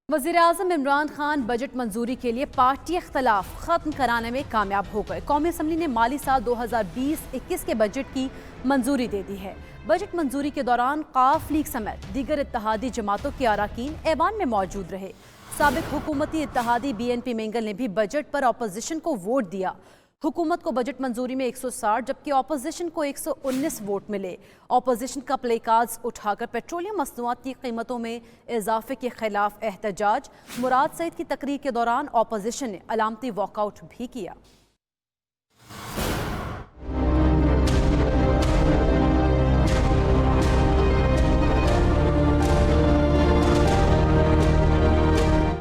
वज़ीर-ए-आज़म इमरान खान बजट मंजूरी के लिए पार्टी इख्तलाफ खत्म कराने में कामयाब हो गए। कौमी असम्बली ने माली साल 2020-21 के बजट की मंजूरी दे दी है। बजट मंजूरी के दौरान काफ लीग समेत दीगर इत्तेहादी जमातों के अराकीन ऐवान में मौजूद रहे। साबिक हुकूमती इत्तेहादी BNP मेंगल ने भी बजट पर अपोजिशन को वोट दिया। हुकूमत को बजट मंजूरी में 160 जबकि अपोजिशन को 119 वोट मिले। अपोजिशन का प्ले कार्ड्स उठाकर पेट्रोलियम मसनूआत की कीमतों में इजाफे के खिलाफ एहतजाज। मुराद सईद की तकरीर के दौरान अपोजिशन ने अलामती वॉकआउट भी किया।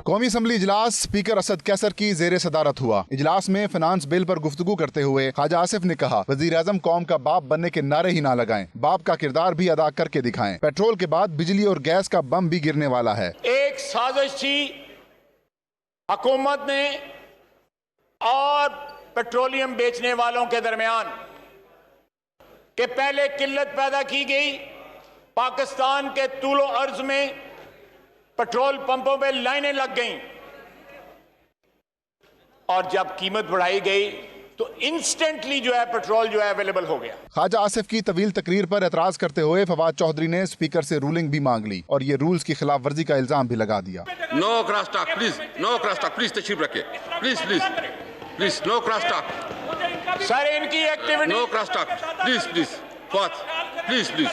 कौमी असम्बली इजलास स्पीकर असद कैसर की जेर सदारत हुआ। इजलास में फाइनेंस बिल पर गुफ्तगू करते हुए ख्वाजा आसिफ ने कहा, वजीर आजम कौम का बाप बनने के नारे ही ना लगाएं, बाप का किरदार भी अदा करके दिखाएं। पेट्रोल के बाद बिजली और गैस का बम भी गिरने वाला है। एक साजिश थी हुकूमत ने और पेट्रोलियम बेचने वालों के दरमियान कि पहले किल्लत पैदा की गई, पाकिस्तान के तूलो अर्ज में पेट्रोल पंपों पे लाइनें लग गईं और जब कीमत बढ़ाई गई तो इंस्टेंटली जो है पेट्रोल जो है अवेलेबल हो गया। ख्वाजा आसिफ की तवील तकरीर पर एतराज करते हुए फवाद चौधरी ने स्पीकर से रूलिंग भी मांग ली और ये रूल्स की खिलाफ वर्जी का इल्जाम भी लगा दिया। No cross talk please, no cross talk please, तशरीफ रखे please please please, no cross talk sir, इनकी activity no cross talk please please please please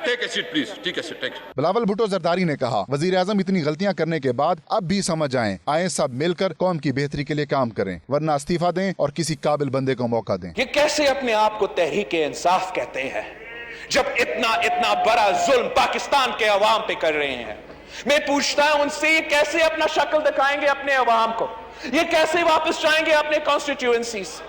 take a seat please, ठीक है टेक। बिलावल भुट्टो जरदारी ने कहा, वजीर आजम इतनी गलतियां करने के बाद अब भी समझ आए सब मिलकर कौम की बेहतरी के लिए काम करें, वरना इस्तीफा दें और किसी काबिल बंदे को मौका दें। ये कैसे अपने आप को तहरीक इंसाफ कहते हैं जब इतना इतना बड़ा जुल्म पाकिस्तान के अवाम पे कर रहे हैं। मैं पूछता हूं उनसे, ये कैसे अपना शक्ल दिखाएंगे अपने अवाम को, ये कैसे वापस जाएंगे अपने कॉन्स्टिट्यूएंसीज।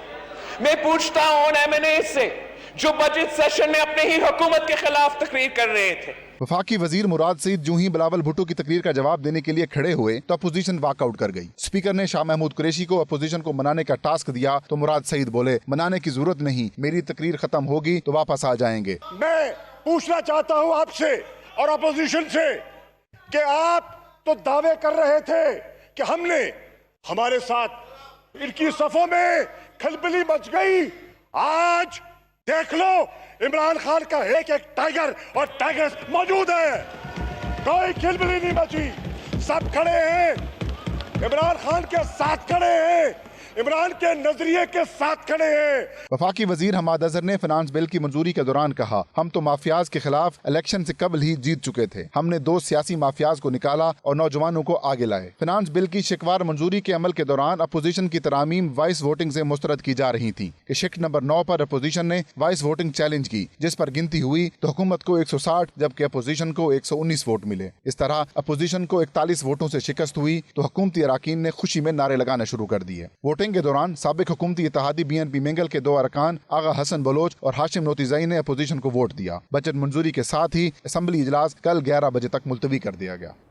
मैं पूछता हूं उन MNA से जो बजट सेशन में अपने ही हुकूमत के खिलाफ तकरीर कर रहे थे। वफाकी वजीर मुराद सईद जो ही बिलावल भुट्टो की तकरीर का जवाब देने के लिए खड़े हुए तो अपोजिशन वॉकआउट कर गई। स्पीकर ने शाह महमूद कुरैशी को अपोजिशन को मनाने का टास्क दिया तो मुराद सईद बोले, मनाने की जरूरत नहीं, मेरी तकरीर खत्म होगी तो वापस आ जाएंगे। मैं पूछना चाहता हूँ आपसे और अपोजिशन से कि आप तो दावे कर रहे थे कि हमने हमारे साथ इनकी सफों में खलबली मच गई। आज देख लो, इमरान खान का एक एक टाइगर और टाइगर मौजूद है, कोई खिलबिली नहीं बची, सब खड़े हैं, इमरान खान के साथ खड़े हैं, इमरान के नजरिए के साथ खड़े हैं। वफाकी वजीर हमाद अजहर ने फाइनेंस बिल की मंजूरी के दौरान कहा, हम तो माफियाज के खिलाफ इलेक्शन से कबल ही जीत चुके थे, हमने 2 सियासी माफियाज को निकाला और नौजवानों को आगे लाए। फाइनेंस बिल की शिकवार मंजूरी के अमल के दौरान अपोजिशन की तरामीम वॉइस वोटिंग से मुस्तरद की जा रही थी कि शिक नंबर 9 पर अपोजिशन ने वॉइस वोटिंग चैलेंज की, जिस पर गिनती हुई तो हुकूमत को 160 जबकि अपोजिशन को 119 वोट मिले। इस तरह अपोजिशन को 41 वोटों से शिकस्त हुई तो हुकूमती अराकीन ने खुशी में नारे लगाना शुरू कर दिए। वोटिंग के दौरान साबिक हुकूमती इत्तेहादी BNP मेंगल के 2 अरकान आगा हसन बलोच और हाशिम नोतिज़ई ने अपोजिशन को वोट दिया। बजट मंजूरी के साथ ही असम्बली इजलास कल 11 बजे तक मुलतवी कर दिया गया।